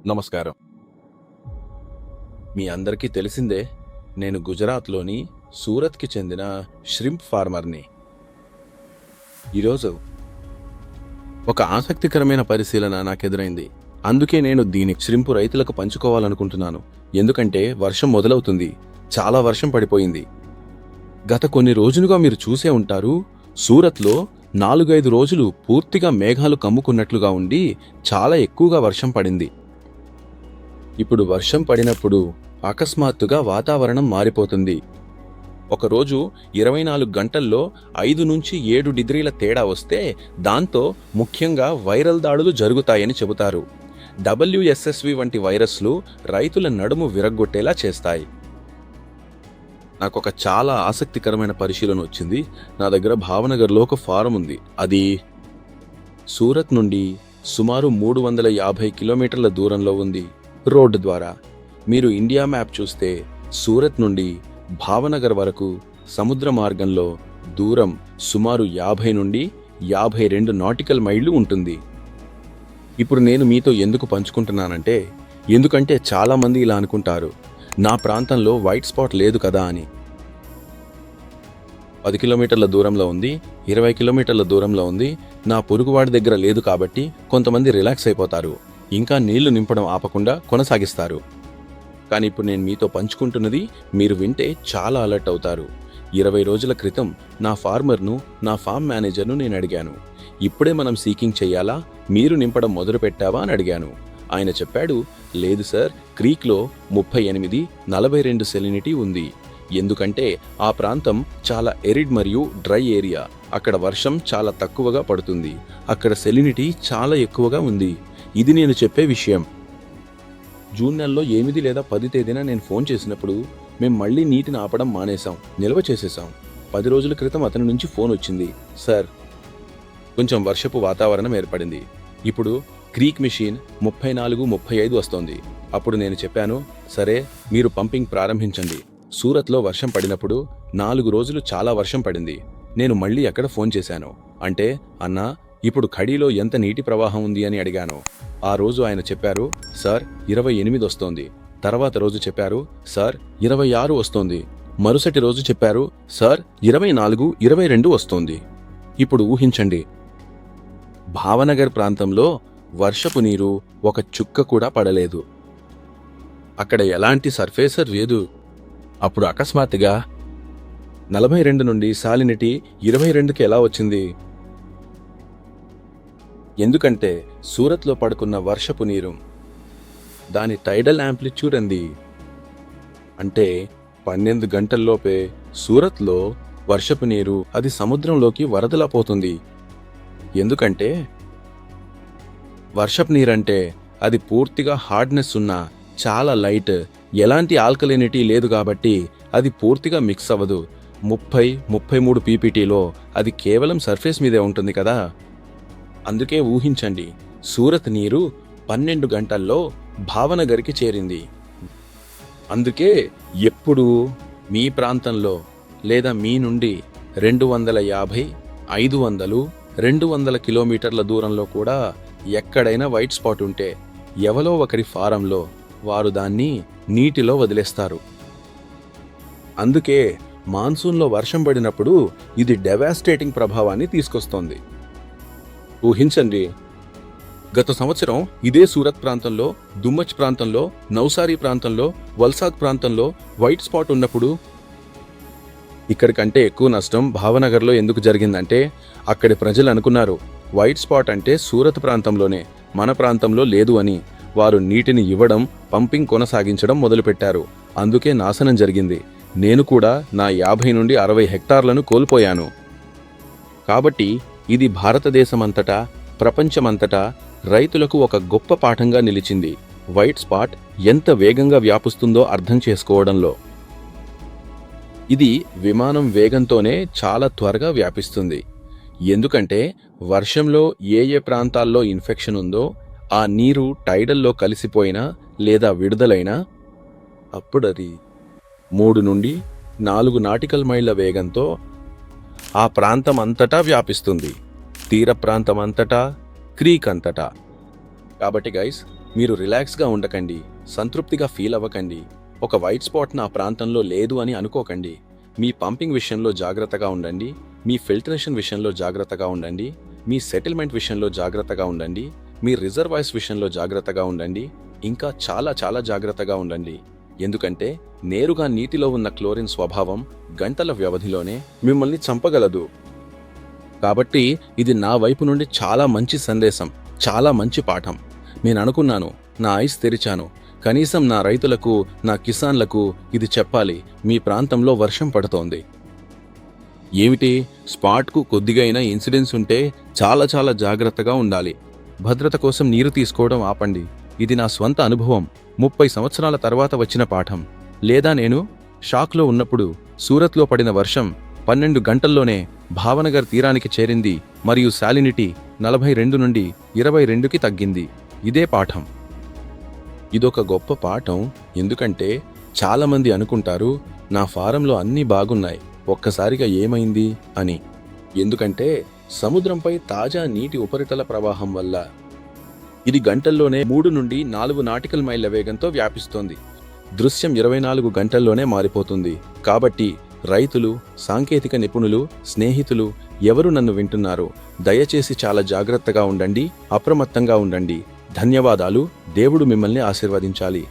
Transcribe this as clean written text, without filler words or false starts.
నమస్కారం. మీ అందరికీ తెలిసిందే, నేను గుజరాత్లోని సూరత్కి చెందిన ష్రింప్ ఫార్మర్ని. ఈరోజు ఒక ఆసక్తికరమైన పరిశీలన నాకెదురైంది. అందుకే నేను దీని ష్రింపు రైతులకు పంచుకోవాలనుకుంటున్నాను. ఎందుకంటే వర్షం మొదలవుతుంది. చాలా వర్షం పడిపోయింది. గత కొన్ని రోజులుగా మీరు చూసే ఉంటారు, సూరత్లో 4-5 రోజులు పూర్తిగా మేఘాలు కమ్ముకున్నట్లుగా ఉండి చాలా ఎక్కువగా వర్షం పడింది. ఇప్పుడు వర్షం పడినప్పుడు అకస్మాత్తుగా వాతావరణం మారిపోతుంది. ఒకరోజు 24 గంటల్లో 5 నుంచి 7 డిగ్రీల తేడా వస్తే దాంతో ముఖ్యంగా వైరల్ దాడులు జరుగుతాయని చెబుతారు. WSSV వంటి వైరస్లు రైతుల నడుము విరగ్గొట్టేలా చేస్తాయి. నాకొక చాలా ఆసక్తికరమైన పరిశీలన వచ్చింది. నా దగ్గర భావనగర్లో ఒక ఫారం ఉంది. అది సూరత్ నుండి సుమారు 350 కిలోమీటర్ల దూరంలో ఉంది. రోడ్డు ద్వారా మీరు ఇండియా మ్యాప్ చూస్తే సూరత్ నుండి భావనగర్ వరకు సముద్ర మార్గంలో దూరం సుమారు 50 నుండి 52 నాటికల్ మైళ్ళు ఉంటుంది. ఇప్పుడు నేను మీతో ఎందుకు పంచుకుంటున్నానంటే, ఎందుకంటే చాలామంది ఇలా అనుకుంటారు, నా ప్రాంతంలో వైట్ స్పాట్ లేదు కదా అని. 10 కిలోమీటర్ల దూరంలో ఉంది, 20 కిలోమీటర్ల దూరంలో ఉంది, నా పొరుగువాడి దగ్గర లేదు కాబట్టి కొంతమంది రిలాక్స్ అయిపోతారు. ఇంకా నీళ్లు నింపడం ఆపకుండా కొనసాగిస్తారు. కానీ ఇప్పుడు నేను మీతో పంచుకుంటున్నది మీరు వింటే చాలా అలర్ట్ అవుతారు. 20 రోజుల క్రితం నా ఫార్మర్ను, నా ఫామ్ మేనేజర్ను నేను అడిగాను, ఇప్పుడే మనం సీకింగ్ చెయ్యాలా, మీరు నింపడం మొదలు పెట్టావా అని అడిగాను. ఆయన చెప్పాడు, లేదు సార్, క్రీక్లో 38-42 సెలినిటీ ఉంది. ఎందుకంటే ఆ ప్రాంతం చాలా ఎరిడ్ మరియు డ్రై ఏరియా. అక్కడ వర్షం చాలా తక్కువగా పడుతుంది. అక్కడ సెలినిటీ చాలా ఎక్కువగా ఉంది. ఇది నేను చెప్పే విషయం. జూన్ నెలలో 8 లేదా 10 తేదీన నేను ఫోన్ చేసినప్పుడు మేం మళ్ళీ నీటిని ఆపడం మానేశాం, నిల్వ చేసేసాం. 10 రోజుల క్రితం అతని నుంచి ఫోన్ వచ్చింది, సార్ కొంచెం వర్షపు వాతావరణం ఏర్పడింది. ఇప్పుడు క్రీక్ మిషన్ 34-35 వస్తోంది. అప్పుడు నేను చెప్పాను, సరే మీరు పంపింగ్ ప్రారంభించండి. సూరత్లో వర్షం పడినప్పుడు 4 రోజులు చాలా వర్షం పడింది. నేను మళ్ళీ అక్కడ ఫోన్ చేశాను. అంటే అన్నా, ఇప్పుడు ఖడీలో ఎంత నీటి ప్రవాహం ఉంది అని అడిగాను. ఆ రోజు ఆయన చెప్పారు, సార్ 28 వస్తోంది. తర్వాత రోజు చెప్పారు, సార్ 26 వస్తోంది. మరుసటి రోజు చెప్పారు, సార్ 24-22 వస్తోంది. ఇప్పుడు ఊహించండి, భావనగర్ ప్రాంతంలో వర్షపు నీరు ఒక చుక్క కూడా పడలేదు. అక్కడ ఎలాంటి సర్ఫేసర్ లేదు. అప్పుడు అకస్మాత్తుగా 42 నుండి సాలినిటీ 22కి ఎలా వచ్చింది? ఎందుకంటే సూరత్లో పడుకున్న వర్షపు నీరు, దాని టైడల్ యాంప్లిట్యూడ్ అంది. అంటే 12 గంటల్లోపే సూరత్లో వర్షపు నీరు అది సముద్రంలోకి వరదలా పోతుంది. ఎందుకంటే వర్షపు నీరంటే అది పూర్తిగా హార్డ్నెస్ ఉన్న చాలా లైట్, ఎలాంటి ఆల్కలినిటీ లేదు కాబట్టి అది పూర్తిగా మిక్స్ అవ్వదు. 30-33 పీపీటీలో అది కేవలం సర్ఫేస్ మీదే ఉంటుంది కదా. అందుకే ఊహించండి, సూరత్ నీరు 12 గంటల్లో భావనగర్కి చేరింది. అందుకే ఎప్పుడు మీ ప్రాంతంలో లేదా మీ నుండి 250, 500, 200 కిలోమీటర్ల దూరంలో కూడా ఎక్కడైనా వైట్ స్పాట్ ఉంటే ఎవరో ఒకరి ఫారంలో వారు దాన్ని నీటిలో వదిలేస్తారు. అందుకే మాన్సూన్లో వర్షం పడినప్పుడు ఇది డెవాస్టేటింగ్ ప్రభావాన్ని తీసుకొస్తోంది. ఊహించండి, గత సంవత్సరం ఇదే సూరత్ ప్రాంతంలో, దుమ్మచ్ ప్రాంతంలో, నౌసారీ ప్రాంతంలో, వల్సాద్ ప్రాంతంలో వైట్ స్పాట్ ఉన్నప్పుడు ఇక్కడికంటే ఎక్కువ నష్టం భావనగర్లో ఎందుకు జరిగిందంటే, అక్కడి ప్రజలు అనుకున్నారు వైట్ స్పాట్ అంటే సూరత్ ప్రాంతంలోనే, మన ప్రాంతంలో లేదు అని. వారు నీటిని ఇవ్వడం, పంపింగ్ కొనసాగించడం మొదలుపెట్టారు. అందుకే నాశనం జరిగింది. నేను కూడా నా 50 నుండి 60 హెక్టార్లను కోల్పోయాను. కాబట్టి ఇది భారతదేశమంతటా, ప్రపంచమంతటా రైతులకు ఒక గొప్ప పాఠంగా నిలిచింది. వైట్ స్పాట్ ఎంత వేగంగా వ్యాపిస్తుందో అర్థం చేసుకోవడంలో. ఇది విమానం వేగంతోనే చాలా త్వరగా వ్యాపిస్తుంది. ఎందుకంటే వర్షంలో ఏ ప్రాంతాల్లో ఇన్ఫెక్షన్ ఉందో ఆ నీరు టైడల్లో కలిసిపోయినా లేదా విడుదలైనా అప్పుడది 3 నుండి 4 నాటికల్ మైళ్ళ వేగంతో ఆ ప్రాంతం అంతటా వ్యాపిస్తుంది. తీర ప్రాంతం అంతటా, క్రీక్ అంతటా. కాబట్టి గైస్, మీరు రిలాక్స్గా ఉండకండి, సంతృప్తిగా ఫీల్ అవ్వకండి. ఒక వైట్ స్పాట్ నా ప్రాంతంలో లేదు అని అనుకోకండి. మీ పంపింగ్ విషయంలో జాగ్రత్తగా ఉండండి, మీ ఫిల్టరేషన్ విషయంలో జాగ్రత్తగా ఉండండి, మీ సెటిల్మెంట్ విషయంలో జాగ్రత్తగా ఉండండి, మీ రిజర్వాయర్స్ విషయంలో జాగ్రత్తగా ఉండండి, ఇంకా చాలా చాలా జాగ్రత్తగా ఉండండి. ఎందుకంటే నేరుగా నీటిలో ఉన్న క్లోరిన్ స్వభావం గంటల వ్యవధిలోనే మిమ్మల్ని చంపగలదు. కాబట్టి ఇది నా వైపు నుండి చాలా మంచి సందేశం, చాలా మంచి పాఠం. నేను అనుకున్నాను, నా ఐస్ తెరిచాను, కనీసం నా రైతులకు, నా కిసాన్లకు ఇది చెప్పాలి. మీ ప్రాంతంలో వర్షం పడుతోంది. ఏమిటి, స్పాట్కు కొద్దిగైనా ఇన్సిడెన్స్ ఉంటే చాలా చాలా జాగ్రత్తగా ఉండాలి. భద్రత కోసం నీరు తీసుకోవడం ఆపండి. ఇది నా స్వంత అనుభవం, 30 సంవత్సరాల తర్వాత వచ్చిన పాఠం. లేదా నేను షాక్లో ఉన్నప్పుడు సూరత్లో పడిన వర్షం 12 గంటల్లోనే భావనగర్ తీరానికి చేరింది మరియు శాలినిటీ 42 నుండి 22కి తగ్గింది. ఇదే పాఠం. ఇదొక గొప్ప పాఠం, ఎందుకంటే చాలామంది అనుకుంటారు నా ఫారంలో అన్నీ బాగున్నాయి, ఒక్కసారిగా ఏమైంది అని. ఎందుకంటే సముద్రంపై తాజా నీటి ఉపరితల ప్రవాహం వల్ల ఇది గంటల్లోనే 3 నుండి 4 నాటికల్ మైళ్ళ వేగంతో వ్యాపిస్తోంది. దృశ్యం 24 గంటల్లోనే మారిపోతుంది. కాబట్టి రైతులు, సాంకేతిక నిపుణులు, స్నేహితులు ఎవరు నన్ను వింటున్నారు, దయచేసి చాలా జాగ్రత్తగా ఉండండి, అప్రమత్తంగా ఉండండి. ధన్యవాదాలు. దేవుడు మిమ్మల్ని ఆశీర్వదించాలి.